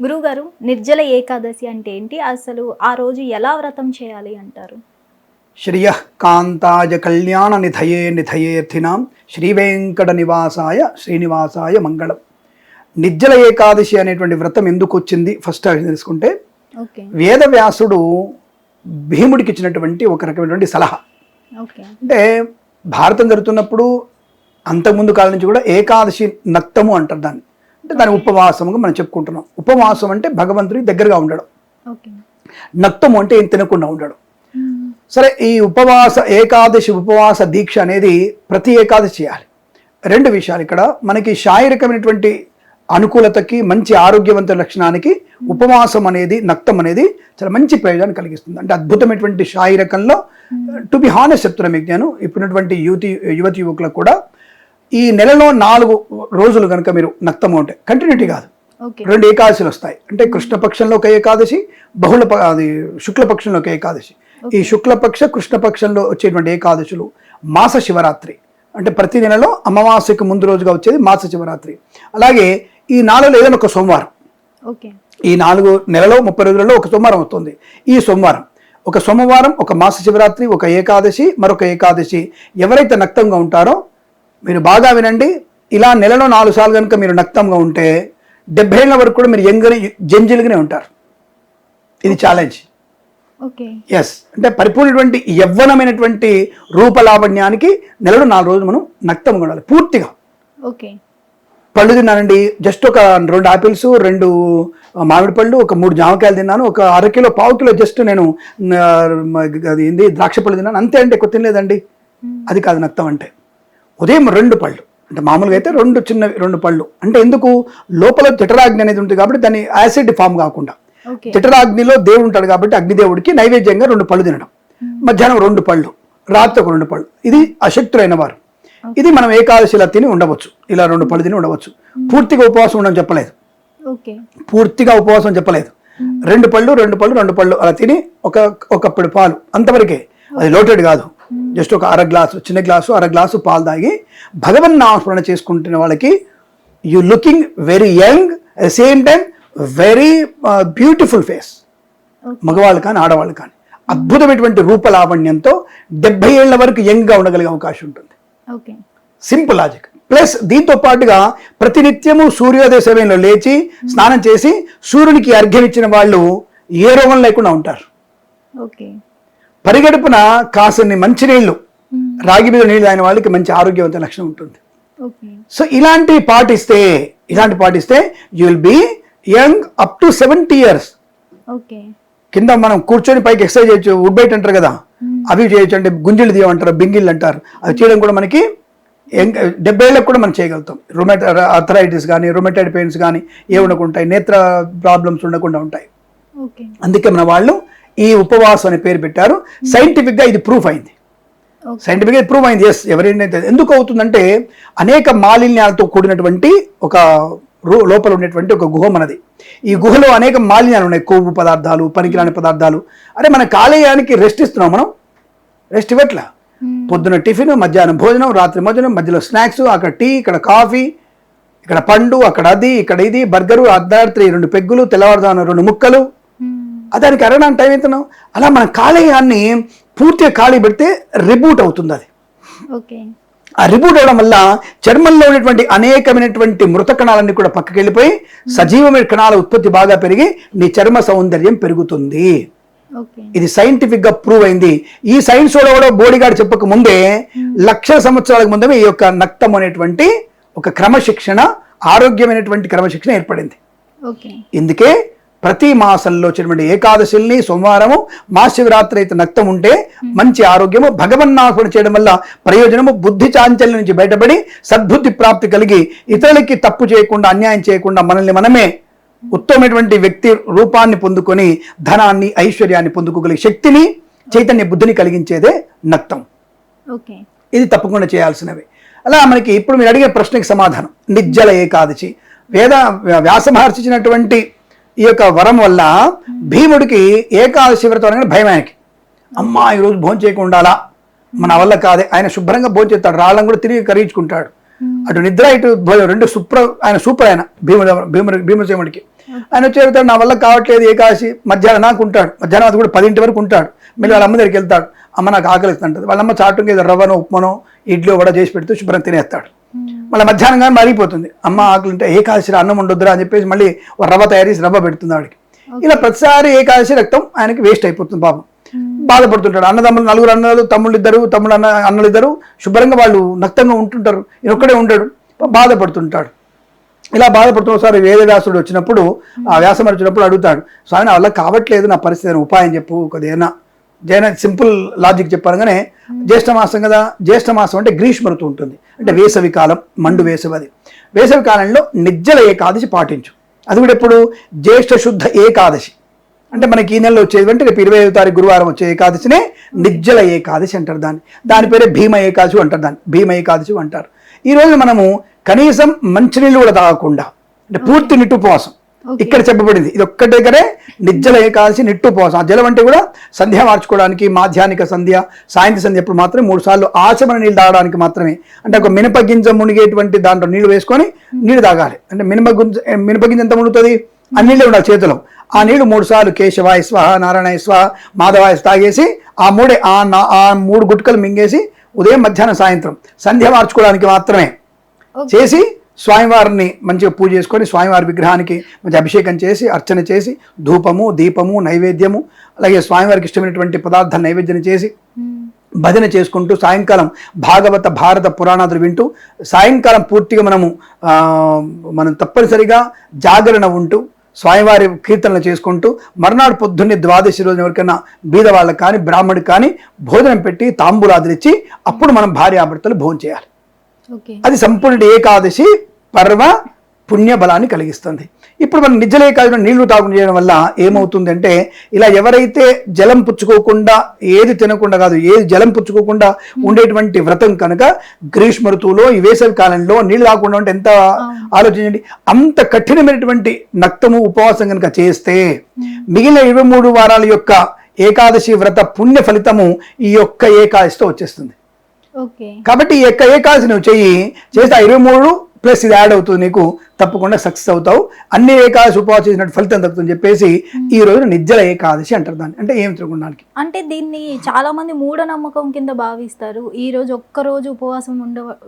గురువుగారు, నిర్జల ఏకాదశి అంటే ఏంటి? అసలు ఆ రోజు ఎలా వ్రతం చేయాలి అంటారు? శ్రియః కాంతాయ కళ్యాణ నిధయే నిధయేర్థినాం శ్రీ వెంకట నివాసాయ శ్రీనివాసాయ మంగళం. నిర్జల ఏకాదశి అనేటువంటి వ్రతం ఎందుకు వచ్చింది ఫస్ట్ తెలుసుకుంటే, వేదవ్యాసుడు భీముడికి ఇచ్చినటువంటి ఒక రకమైనటువంటి సలహా. అంటే భారతం జరుగుతున్నప్పుడు అంతకుముందు కాలం నుంచి కూడా ఏకాదశి నక్తము అంటారు దాన్ని. అంటే దాని ఉపవాసముగా మనం చెప్పుకుంటున్నాం. ఉపవాసం అంటే భగవంతుడికి దగ్గరగా ఉండడం, నక్తము అంటే ఏం తినకుండా ఉండడం. సరే, ఈ ఏకాదశి ఉపవాస దీక్ష అనేది ప్రతి ఏకాదశి చేయాలి. రెండు విషయాలు ఇక్కడ మనకి శారీరకమైనటువంటి అనుకూలతకి, మంచి ఆరోగ్యవంత లక్షణానికి ఉపవాసం అనేది, నక్తం అనేది చాలా మంచి ప్రయోజనాన్ని కలిగిస్తుంది. అంటే అద్భుతమైనటువంటి శారీరకంలో, టు బి హానెస్ట్ చెప్తున్నా మీకు నేను, ఇప్పుడున్నటువంటి యువతి యువకులకు కూడా ఈ నెలలో 4 రోజులు కనుక మీరు నక్తము అంటే కంటిన్యూటీ కాదు, 2 ఏకాదశులు వస్తాయి. అంటే కృష్ణపక్షంలో ఒక ఏకాదశి, అది శుక్లపక్షంలో ఒక ఏకాదశి. ఈ శుక్లపక్ష కృష్ణపక్షంలో వచ్చేటువంటి ఏకాదశులు మాస శివరాత్రి, అంటే ప్రతి నెలలో అమావాస్యకు ముందు రోజుగా వచ్చేది మాస శివరాత్రి. అలాగే ఈ 4లో ఏదైనా ఒక సోమవారం, ఈ 4 నెలలో 30 రోజులలో ఒక సోమవారం వస్తుంది. ఈ ఒక సోమవారం, ఒక మాస శివరాత్రి, ఒక ఏకాదశి, మరొక ఏకాదశి ఎవరైతే నక్తంగా ఉంటారో, మీరు బాగా వినండి, ఇలా నెలలో 4 సార్లు కనుక మీరు నక్తంగా ఉంటే 70 ఏళ్ళ వరకు కూడా మీరు జంజిలుగానే ఉంటారు. ఇది ఛాలెంజ్. ఎస్, అంటే పరిపూర్ణటువంటి యవ్వనమైనటువంటి రూపలావణ్యానికి నెలలో 4 రోజులు మనం నక్తంగా ఉండాలి పూర్తిగా. పళ్ళు తిన్నానండి, జస్ట్ ఒక 2 ఆపిల్స్, 2 మామిడి పళ్ళు, ఒక 3 జామకాయలు తిన్నాను, ఒక ½ కిలో, పావు కిలో జస్ట్ నేను అది ద్రాక్ష పళ్ళు తిన్నాను, అంతే. అంటే ఎక్కువ తినలేదండి, అది కాదు నక్తం అంటే. ఉదయం 2 పళ్ళు, అంటే మామూలుగా అయితే 2 పళ్ళు. అంటే ఎందుకు, లోపల జఠరాగ్ని అనేది ఉంటుంది కాబట్టి దాన్ని యాసిడ్ ఫామ్ కాకుండా, జఠరాగ్నిలో దేవుడు ఉంటాడు కాబట్టి అగ్నిదేవుడికి నైవేద్యంగా 2 పళ్ళు తినడం. మధ్యాహ్నం 2 పళ్ళు, రాత్రి ఒక 2 పళ్ళు. ఇది అశక్తులైన వారు. ఇది మనం ఏకాదశిలా తిని ఉండవచ్చు, ఇలా 2 పళ్ళు తిని ఉండవచ్చు. పూర్తిగా ఉపవాసం ఉండడం చెప్పలేదు, పూర్తిగా ఉపవాసం చెప్పలేదు. 2 పళ్ళు అలా తిని ఒక కప్పుడు పాలు, అంతవరకే. అది లోటెడ్ కాదు, జస్ట్ ఒక చిన్న గ్లాసు అర గ్లాసు పాలు తాగి భగవన్ నామస్మరణ చేసుకుంటున్న వాళ్ళకి you looking very young, at the same time very beautiful face. మగవాళ్ళు కానీ ఆడవాళ్ళు కానీ అద్భుతమైనటువంటి రూపలావణ్యంతో 70 ఏళ్ల వరకు యంగ్గా ఉండగలిగే అవకాశం ఉంటుంది. Simple logic. ప్లస్ దీంతో పాటుగా ప్రతినిత్యము సూర్యోదయ సమయంలో లేచి స్నానం చేసి సూర్యునికి అర్ఘ్యం ఇచ్చిన వాళ్ళు ఏ రోగం లేకుండా ఉంటారు. పరిగడుపున కాసన్ని మంచినీళ్లు, రాగి మీద నీళ్ళు తాగిన వాళ్ళకి మంచి ఆరోగ్యవంత లక్షణం ఉంటుంది. సో ఇలాంటివి పాటిస్తే you will be young up to 70 years. కింద మనం కూర్చొని పైకి ఎక్సర్సైజ్ చేయొచ్చు, వుడ్ బైట్ అంటారు కదా, అవి చేయొచ్చు. అంటే గుంజులు తీయమంటారు, బింగిళ్ళు అంటారు. అవి చేయడం కూడా మనకి 70 ఏళ్ళకు కూడా మనం చేయగలుగుతాం. అర్థరైటిస్ కానీ, రొమాటైడ్ పెయిన్స్ కానీ ఏ ఉండకుంటాయి, నేత్ర ప్రాబ్లమ్స్ ఉండకుండా ఉంటాయి. అందుకే మన వాళ్ళు ఈ ఉపవాసం అనే పేరు పెట్టారు. సైంటిఫిక్గా ఇది ప్రూఫ్ అయింది. ఎస్, ఎవరైనా ఎందుకు అవుతుందంటే, అనేక మాలిన్యాలతో కూడినటువంటి ఒక లోపల ఉండేటువంటి ఒక గుహ మనది. ఈ గుహలో అనేక మాలిన్యాలు ఉన్నాయి, కొవ్వు పదార్థాలు, పనికిరాని పదార్థాలు. అంటే మన కాలేయానికి రెస్ట్ ఇస్తున్నాం, మనం రెస్ట్ ఇవ్వట్లా. పొద్దున టిఫిన్, మధ్యాహ్నం భోజనం, రాత్రి భోజనం, మధ్యలో స్నాక్స్, అక్కడ టీ, ఇక్కడ కాఫీ, ఇక్కడ పండు, అక్కడ అది, ఇక్కడ ఇది, బర్గరు, అర్ధరాత్రి 2 పెగ్గులు, తెల్లవారుజామున 2 ముక్కలు. దానికి అరగడానికి టైం అవుతున్నాం. అలా మన కాలేయాన్ని పూర్తిగా ఖాళీ పెడితే రిబూట్ అవుతుంది. అది ఆ రిబూట్ అవడం వల్ల చర్మంలో ఉన్నటువంటి అనేకమైనటువంటి మృత కణాలన్నీ కూడా పక్కకి వెళ్ళిపోయి సజీవమైన కణాల ఉత్పత్తి బాగా పెరిగి నీ చర్మ సౌందర్యం పెరుగుతుంది. ఇది సైంటిఫిక్ గా ప్రూవ్ అయింది. ఈ సైన్స్ కూడా బోడిగాడు చెప్పక ముందే, లక్షల సంవత్సరాలకు ముందే ఈ యొక్క నక్తం అనేటువంటి ఒక క్రమశిక్షణ, ఆరోగ్యమైనటువంటి క్రమశిక్షణ ఏర్పడింది. ఇందుకే ప్రతి మాసంలో వచ్చినటువంటి ఏకాదశుల్ని, సోమవారము, మహాశివరాత్రి అయితే నక్తం ఉంటే మంచి ఆరోగ్యము, భగవన్నామస్మరణ చేయడం వల్ల ప్రయోజనము, బుద్ధి చాంచల్యం నుంచి బయటపడి సద్బుద్ధి ప్రాప్తి కలిగి ఇతరులకి తప్పు చేయకుండా, అన్యాయం చేయకుండా మనల్ని మనమే ఉత్తమమైనటువంటి వ్యక్తి రూపాన్ని పొందుకొని ధనాన్ని, ఐశ్వర్యాన్ని పొందుకోగలిగే శక్తిని, చైతన్య బుద్ధిని కలిగించేదే నక్తం. ఇది తప్పకుండా చేయాల్సినవి. అలా మనకి ఇప్పుడు మీరు అడిగే ప్రశ్నకి సమాధానం నిర్జల ఏకాదశి. వ్యాస మహర్షి ఇచ్చినటువంటి ఈ యొక్క వరం వల్ల భీముడికి ఏకాదశి వ్రతం అనగానే భయం. ఆయనకి, అమ్మా ఈరోజు భోజనం చేయకుండా మన వల్ల కాదే. ఆయన శుభ్రంగా భోజనం చేస్తాడు, రాళ్ళని కూడా తిరిగి కరిగించుకుంటాడు. అటు నిద్ర ఇటు రెండు ఆయన సూపర్ ఆయన భీమసేనుడికి. ఆయన వచ్చి చెబుతాడు, నా వల్ల కావట్లేదు ఏకాదశి. మధ్యాహ్నం నాకు ఉంటాడు, మధ్యాహ్నం అది కూడా 10 వరకు ఉంటాడు. మళ్ళీ వాళ్ళ అమ్మ దగ్గరికి వెళ్తాడు, అమ్మ నాకు ఆకలిస్తుంటుంది. వాళ్ళమ్మ చాటుగా ఏదో రవ్వనో ఉప్మనో ఇడ్లీ వడ చేసి పెడుతూ శుభ్రం తినేస్తాడు. మళ్ళీ మధ్యాహ్నం కానీ మరిగిపోతుంది, అమ్మ ఆకలి ఉంటే ఏకాదశి అన్నం ఉండొద్దురా అని చెప్పేసి మళ్ళీ రవ్వ తయారు చేసి రవ్వ పెడుతుంది ఆవిడకి. ఇలా ప్రతిసారి ఏకాదశి రక్తం ఆయనకి వేస్ట్ అయిపోతుంది, పాపం బాధపడుతుంటాడు. అన్నదమ్ములు 4 అన్నలు, అన్నలు ఇద్దరు శుభ్రంగా వాళ్ళు నక్తంగా ఉంటుంటారు, ఈయన ఒక్కడే ఉంటాడు, బాధపడుతుంటాడు. ఇలా బాధపడుతున్న ఒకసారి వేదవ్యాసుడు వచ్చినప్పుడు, ఆ వ్యాసం వచ్చినప్పుడు అడుగుతాడు, స్వామి నా వల్ల కావట్లేదు, నా పరిస్థితి ఉపాయం చెప్పు కొద్దిగా. జైన సింపుల్ లాజిక్ చెప్పారుగానే, జ్యేష్ఠమాసం కదా, జ్యేష్ఠమాసం అంటే గ్రీష్మ ఋతువు ఉంటుంది, అంటే వేసవి కాలం, మండు వేసవి. అది వేసవి కాలంలో నిర్జల ఏకాదశి పాటించు. అది కూడా ఎప్పుడు? జ్యేష్ఠ శుద్ధ ఏకాదశి, అంటే మనకి ఈ నెలలో వచ్చేది అంటే రేపు 25వ తారీఖు గురువారం వచ్చే ఏకాదశినే నిర్జల ఏకాదశి అంటారు. దాని పేరే భీమ ఏకాదశి అంటారు, దాన్ని భీమ ఏకాదశి అంటారు. ఈరోజు మనము కనీసం మంచినీళ్ళు కూడా తాగకుండా, అంటే పూర్తి నిట్టుపవాసం ఇక్కడ చెప్పబడింది. ఇది ఒక్క దగ్గరే నిర్జల ఏకాదశి నిట్టుపవాసం. ఆ జలం అంటే కూడా సంధ్య మార్చుకోవడానికి, మాధ్యానిక సంధ్య, సాయంత్ర సంధ్య ఎప్పుడు మాత్రమే 3 సార్లు ఆచమన నీళ్ళు తాగడానికి మాత్రమే. అంటే ఒక మినప గింజ మునిగేటువంటి దాంట్లో నీళ్ళు వేసుకొని నీళ్ళు తాగాలి. అంటే మినప గింజ ఎంత మునుగుతుంది? ఆ నీళ్ళే ఉండాలి చేతిలో. ఆ నీళ్లు 3 సార్లు కేశవాయ స్వాహ, నారాయణ స్వాహ, మాధవాయ తాగేసి ఆ 3 గుట్కలు మింగేసి ఉదయం మధ్యాహ్నం సాయంత్రం సంధ్య మార్చుకోవడానికి మాత్రమే చేసి స్వామివారిని మంచిగా పూజ చేసుకొని స్వామివారి విగ్రహానికి మంచి అభిషేకం చేసి అర్చన చేసి ధూపము, దీపము, నైవేద్యము, అలాగే స్వామివారికి ఇష్టమైనటువంటి పదార్థాలు నైవేద్యం చేసి భజన చేసుకుంటూ సాయంకాలం భాగవత భారత పురాణాదులు వింటూ సాయంకాలం పూర్తిగా మనం తప్పనిసరిగా జాగరణ ఉంటూ స్వామివారి కీర్తనలు చేసుకుంటూ మర్నాడు పొద్దున్నే ద్వాదశి రోజున ఎవరికైనా బీద వాళ్ళకి కానీ బ్రాహ్మడికి కానీ భోజనం పెట్టి తాంబూలాదులు ఇచ్చి అప్పుడు మనం భార్యాభర్తలు భోజనం చేయాలి. అది సంపూర్ణ ఏకాదశి పర్వ పుణ్య బలాన్ని కలిగిస్తుంది. ఇప్పుడు మనం నిర్జల ఏకాదశిలో నీళ్లు తాగుని చేయడం వల్ల ఏమవుతుందంటే, ఇలా ఎవరైతే జలం పుచ్చుకోకుండా, ఏది తినకుండా కాదు, ఏది జలం పుచ్చుకోకుండా ఉండేటువంటి వ్రతం కనుక గ్రీష్మ ఋతువులో ఈ వేసవి కాలంలో నీళ్లు తాగకుండా ఉంటే ఎంత ఆలోచించండి. అంత కఠినమైనటువంటి నక్తము ఉపవాసం కనుక చేస్తే మిగిలిన 23 వారాల యొక్క ఏకాదశి వ్రత పుణ్య ఫలితము ఈ యొక్క ఏకాదశితో వచ్చేస్తుంది. కాబట్టి ఈ యొక్క ఏకాదశి నువ్వు చేస్తే 23 ప్లస్ ఇది యాడ్ అవుతుంది, నీకు తప్పకుండా సక్సెస్ అవుతావు. అన్ని ఏకాదశి ఉపవాసం చేసినట్టు ఫలితం దక్కుతుందని చెప్పేసి ఈ రోజు నిర్జల ఏకాదశి అంటారు దాన్ని. అంటే ఏం తిరుగుండానికి, అంటే దీన్ని చాలా మంది మూఢనమ్మకం కింద భావిస్తారు. ఈ రోజు ఒక్కరోజు ఉపవాసం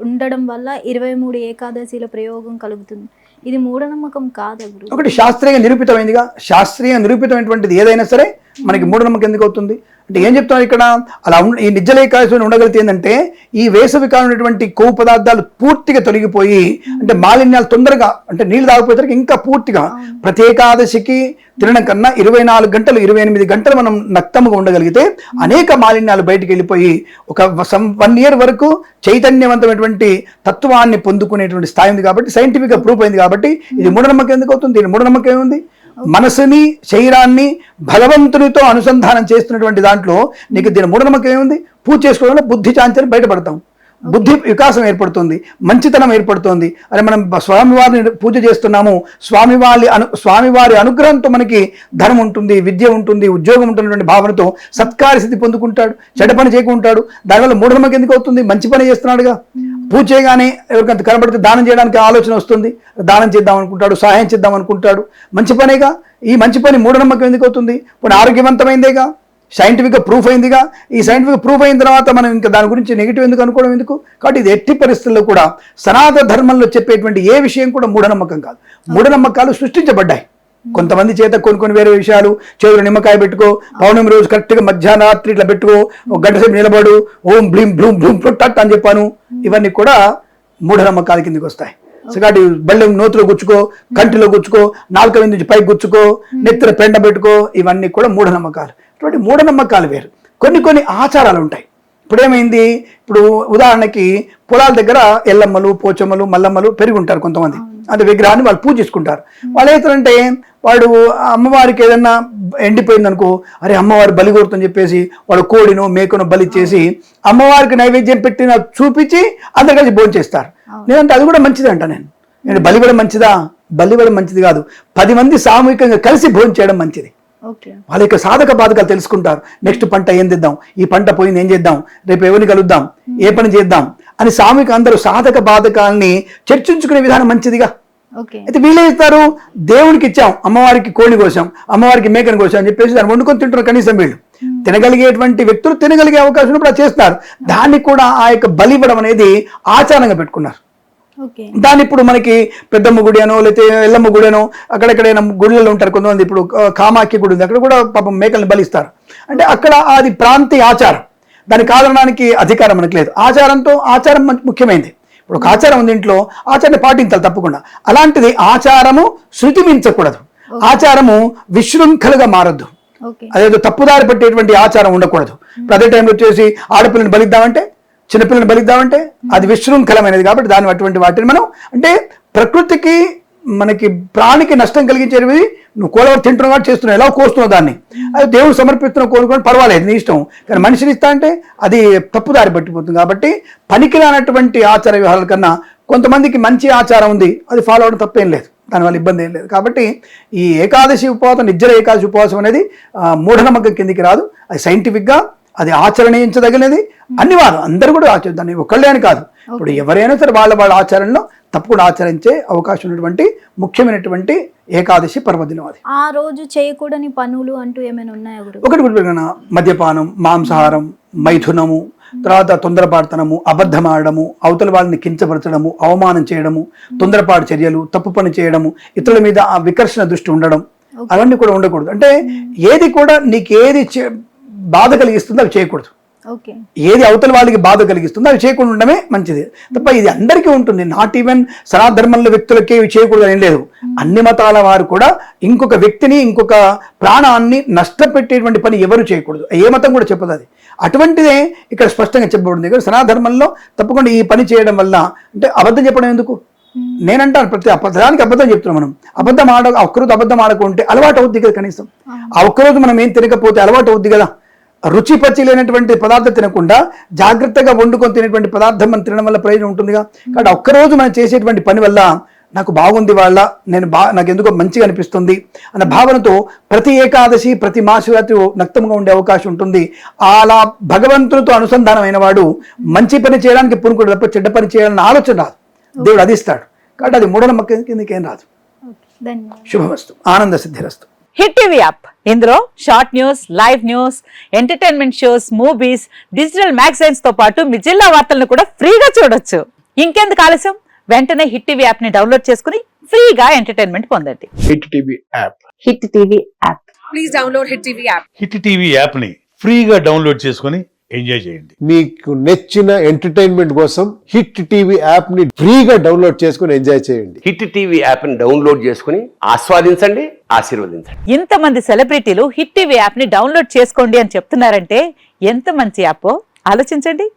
ఉండడం వల్ల 23 ఏకాదశిల ప్రయోగం కలుగుతుంది. ఇది మూఢనమ్మకం కాదు. ఒకటి శాస్త్రీయంగా నిరూపితమైందిగా. శాస్త్రీయంగా నిరూపితమైనటువంటిది ఏదైనా సరే మనకి మూఢనమ్మకం ఎందుకు అవుతుంది అంటే ఏం చెప్తున్నారు ఇక్కడ? అలా ఈ నిర్జల ఏకాదశిలో ఉండగలిగితే ఏంటంటే ఈ వేసవి కాలం ఉన్నటువంటి కొవ్వు పదార్థాలు పూర్తిగా తొలగిపోయి, అంటే మాలిన్యాలు తొందరగా, అంటే నీళ్ళు తాగిపోయేసరికి ఇంకా పూర్తిగా ప్రతి ఏకాదశికి తినడం కన్నా 24 గంటలు 28 గంటలు మనం నక్తముగా ఉండగలిగితే అనేక మాలిన్యాలు బయటికి వెళ్ళిపోయి ఒక 1 year వరకు చైతన్యవంతమైనటువంటి తత్వాన్ని పొందుకునేటువంటి స్థాయి ఉంది. కాబట్టి సైంటిఫిక్గా ప్రూఫ్ అయింది. కాబట్టి ఇది మూఢనమ్మకం ఎందుకు అవుతుంది? దీని మూఢనమ్మకం ఏముంది? మనసుని, శరీరాన్ని భగవంతునితో అనుసంధానం చేస్తున్నటువంటి దాంట్లో నీకు దీని మూఢనమ్మకం ఏముంది? పూజ చేసుకోవడం వల్ల బుద్ధి చాంచల్యం బయటపడతాం, బుద్ధి వికాసం ఏర్పడుతుంది, మంచితనం ఏర్పడుతుంది. అరే మనం స్వామివారిని పూజ చేస్తున్నాము, స్వామివారి అనుగ్రహంతో మనకి ధనం ఉంటుంది, విద్య ఉంటుంది, ఉద్యోగం ఉంటున్నటువంటి భావనతో సత్కార్య స్థితి పొందుకుంటాడు, చెడ్డ పని చేయకుంటాడు. దానివల్ల మూఢనమ్మకం ఎందుకు అవుతుంది? మంచి పని చేస్తున్నాడుగా. పూజ చేయగానే ఎవరికంత కనబడితే దానం చేయడానికి ఆలోచన వస్తుంది, దానం చేద్దాం అనుకుంటాడు, సహాయం చేద్దాం అనుకుంటాడు, మంచి పనేగా. ఈ మంచి పని మూఢనమ్మకం ఎందుకు అవుతుంది? ఇప్పుడు ఆరోగ్యవంతమైందేగా, సైంటిఫిక్గా ప్రూఫ్ అయిందిగా. ఈ సైంటిఫిక్ ప్రూఫ్ అయిన తర్వాత మనం ఇంకా దాని గురించి నెగిటివ్ ఎందుకు అనుకోవడం ఎందుకు? కాబట్టి ఇది ఎట్టి పరిస్థితుల్లో కూడా సనాతన ధర్మంలో చెప్పేటువంటి ఏ విషయం కూడా మూఢనమ్మకం కాదు. మూఢనమ్మకాలు సృష్టించబడ్డాయి కొంతమంది చేత. కొన్ని వేరే విషయాలు, చేతులు నిమ్మకాయ పెట్టుకో, పౌర్ణమి రోజు కరెక్ట్గా మధ్యాహ్నం రాత్రి ఇట్లా పెట్టుకో, ఒక గంట సేపు నిలబడు, ఓం బ్లీం బ్లూం బ్లూం టట్ అని చెప్పాను, ఇవన్నీ కూడా మూఢనమ్మకాల కిందకి వస్తాయి. కాబట్టి బళ్ళెం నోతులో గుచ్చుకో, కంటిలో గుచ్చుకో, నాలుక నుంచి పైకి గుచ్చుకో, నెత్తిన పెండ పెట్టుకో, ఇవన్నీ కూడా మూఢనమ్మకాలు. ఇటువంటి మూఢనమ్మకాలు వేరు. కొన్ని ఆచారాలు ఉంటాయి. ఇప్పుడు ఏమైంది? ఇప్పుడు ఉదాహరణకి పొలాల దగ్గర ఎల్లమ్మలు, పోచమ్మలు, మల్లమ్మలు పెరిగి ఉంటారు కొంతమంది. అంటే విగ్రహాన్ని వాళ్ళు పూజించుకుంటారు. వాళ్ళు ఏంటంటే వాడు అమ్మవారికి ఏదన్నా ఎండిపోయింది అనుకో, అరే అమ్మవారి బలి కోరుతుందని చెప్పేసి వాడు కోడినో మేకనో బలిచ్చేసి అమ్మవారికి నైవేద్యం పెట్టిన చూపించి అందరు కలిసి భోజనం చేస్తారు. నేనంటే అది కూడా మంచిది అంట. నేను బలివ్వడం మంచిదా? బలివ్వడం మంచిది కాదు. 10 మంది సామూహికంగా కలిసి భోజనం చేయడం మంచిది. వాళ్ళ యొక్క సాధక బాధకాలు తెలుసుకుంటారు. నెక్స్ట్ పంట ఏం తెద్దాం, ఈ పంట పోయింది ఏం చేద్దాం, రేపు ఎవరిని కలుద్దాం, ఏ పని చేద్దాం అని సామూహిక అందరూ సాధక బాధకాలని చర్చించుకునే విధానం మంచిదిగా. ఓకే. అయితే వీళ్ళే ఇస్తారు, దేవుడికి ఇచ్చాం, అమ్మవారికి కోడిని కోసాం, అమ్మవారికి మేకను కోసాం అని చెప్పేసి దాన్ని వండుకొని తింటున్నారు. కనీసం వీళ్ళు తినగలిగేటువంటి వ్యక్తులు తినగలిగే అవకాశం ఉన్నప్పుడు అది చేస్తున్నారు. దాన్ని కూడా ఆ యొక్క బలి ఇవ్వడం అనేది ఆచారంగా పెట్టుకున్నారు. ఓకే. దాన్ని ఇప్పుడు మనకి పెద్దమ్మ గుడి అనో లేకపోతే ఎల్లమ్మ గుడి అనో అక్కడెక్కడైనా గుడిలో ఉంటారు కొంతమంది. ఇప్పుడు కామాఖ్య గుడి ఉంది, అక్కడ కూడా పాపం మేకల్ని బలిస్తారు. అంటే అక్కడ అది ప్రాంతీయ ఆచారం, దాన్ని కాదనడానికి అధికారం మనకు లేదు. ఆచారం ముఖ్యమైనది. ఇప్పుడు ఒక ఆచారం ఉంది ఇంట్లో, ఆచారాన్ని పాటించాలి తప్పకుండా. అలాంటిది ఆచారము శృతి మించకూడదు, ఆచారము విశృంఖలుగా మారద్దు, అదేదో తప్పుదారి పట్టేటువంటి ఆచారం ఉండకూడదు. ఇప్పుడు అదే టైంలో వచ్చేసి ఆడపిల్లని బలిద్దామంటే, చిన్నపిల్లని బలిద్దామంటే అది విశృంఖలమైనది. కాబట్టి దాని అటువంటి వాటిని మనం అంటే ప్రకృతికి మనకి ప్రాణికి నష్టం కలిగించేవి నువ్వు కోలవరు తింటున్నావు కాబట్టి చేస్తున్నావు, ఎలా కోస్తున్నావు దాన్ని, అది దేవుడు సమర్పిస్తున్నావు కోరుకొని పర్వాలేదు నీ ఇష్టం. కానీ మనిషిని ఇస్తా అంటే అది తప్పుదారి పట్టిపోతుంది. కాబట్టి పనికిరానటువంటి ఆచార వ్యవహారాల కన్నా కొంతమందికి మంచి ఆచారం ఉంది, అది ఫాలో అవడం తప్పేం లేదు, దానివల్ల ఇబ్బంది ఏం లేదు. కాబట్టి ఈ ఏకాదశి ఉపవాసం, నిర్జల ఏకాదశి ఉపవాసం అనేది మూఢనమ్మకం కిందికి రాదు. అది సైంటిఫిక్గా అది ఆచరణించదగినది. అన్ని వారు అందరూ కూడా దాన్ని ఒకళ్ళే అని కాదు. ఇప్పుడు ఎవరైనా సరే వాళ్ళ ఆచరణలో తప్పకుండా ఆచరించే అవకాశం ఉన్నటువంటి ముఖ్యమైనటువంటి ఏకాదశి పర్వదినం అది. ఆ రోజు చేయకూడని పనులు అంటూ ఏమైనా ఉన్నాయా గురు? ఒకటి మద్యపానం, మాంసాహారం, మైథునము, తర్వాత తొందరపాటుతనము, అబద్ధమాడము, అవతల వాళ్ళని కించపరచడము, అవమానం చేయడము, తొందరపాటు చర్యలు, తప్పు పని చేయడము, ఇతరుల మీద ఆ వికర్షణ దృష్టి ఉండడం, అవన్నీ కూడా ఉండకూడదు. అంటే ఏది కూడా నీకు ఏది బాధ కలిగిస్తుందో అవి చేయకూడదు. ఏది అవతల వాళ్ళకి బాధ కలిగిస్తుందో అవి చేయకుండా ఉండడమే మంచిది తప్ప ఇది అందరికీ ఉంటుంది. నాట్ ఈవెన్ సనాధర్మంలో వ్యక్తులకే ఇవి చేయకూడదు అని లేదు. అన్ని మతాల వారు కూడా ఇంకొక వ్యక్తిని, ఇంకొక ప్రాణాన్ని నష్టపెట్టేటువంటి పని ఎవరు చేయకూడదు. ఏ మతం కూడా చెప్పదు అది. అటువంటిదే ఇక్కడ స్పష్టంగా చెప్పబడింది. ఇక్కడ సనాధర్మంలో తప్పకుండా ఈ పని చేయడం వల్ల అంటే అబద్ధం చెప్పడం ఎందుకు? నేనంటాను ప్రతి పదానికి అబద్ధం చెప్తున్నాం. మనం అబద్ధం ఒక్కరోజు అబద్ధం ఆడకుంటే అలవాటు అవుద్ది కదా. కనీసం ఆ ఒక్కరోజు మనం ఏం తినకపోతే అలవాటు అవుద్ది కదా. రుచి పచ్చి లేనటువంటి పదార్థం తినకుండా జాగ్రత్తగా వండుకొని తినేటువంటి పదార్థం మనం తినడం వల్ల ప్రయోజనం ఉంటుందిగా. కాబట్టి ఒక్కరోజు మనం చేసేటువంటి పని వల్ల నాకు బాగుంది, నాకు ఎందుకో మంచిగా అనిపిస్తుంది అన్న భావనతో ప్రతి ఏకాదశి, ప్రతి మాసరాత్రి నక్తంగా ఉండే అవకాశం ఉంటుంది. అలా భగవంతునితో అనుసంధానం అయిన వాడు మంచి పని చేయడానికి పూనుకోడు తప్ప చెడ్డ పని చేయాలన్న ఆలోచన రాదు. దేవుడు అది ఇస్తాడు. కాబట్టి అది మూఢనమ్మకం కిందకేం రాదు. శుభమస్తు, ఆనంద సిద్ధిరస్తు. హిట్ టీవీ యాప్, ఇందులో short news, live news, entertainment shows, movies, digital magazines తో పాటు మీ జిల్లా వార్తలను కూడా ఫ్రీగా చూడొచ్చు. ఇంకెందుకు ఆలస్యం, వెంటనే హిట్ టీవీ యాప్ ని డౌన్లోడ్ చేసుకుని ఫ్రీగా ఎంటర్టైన్మెంట్ పొందండి. Hit TV app, hit TV app, please download hit TV app. Hit TV app ని ఫ్రీగా డౌన్లోడ్ చేసుకుని ఎంజాయ్ చేయండి. మీకు నచ్చిన ఎంటర్టైన్మెంట్ కోసం హిట్ టీవీ యాప్ ని ఫ్రీగా డౌన్లోడ్ చేసుకుని ఎంజాయ్ చేయండి. హిట్ టీవీ యాప్ ని డౌన్లోడ్ చేసుకుని ఆస్వాదించండి, ఆశీర్వదించండి. ఇంతమంది సెలబ్రిటీలు హిట్ టీవీ యాప్ ని డౌన్లోడ్ చేసుకోండి అని చెప్తున్నారంటే ఎంత మంచి యాప్ ఆలోచించండి.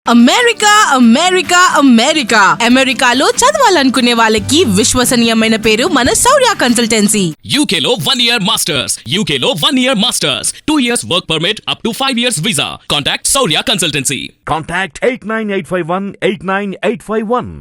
అమెరికా అమెరికా అమెరికా అమెరికాలో చదవాలనుకునే వాళ్ళకి విశ్వసనీయమైన పేరు మన శౌర్య కన్సల్టెన్సీ. UK లో 1 year masters, UK లో 1 year masters, 2 years work permit up to 5 years visa. Contact Saurya Consultancy. Contact 89851 89851.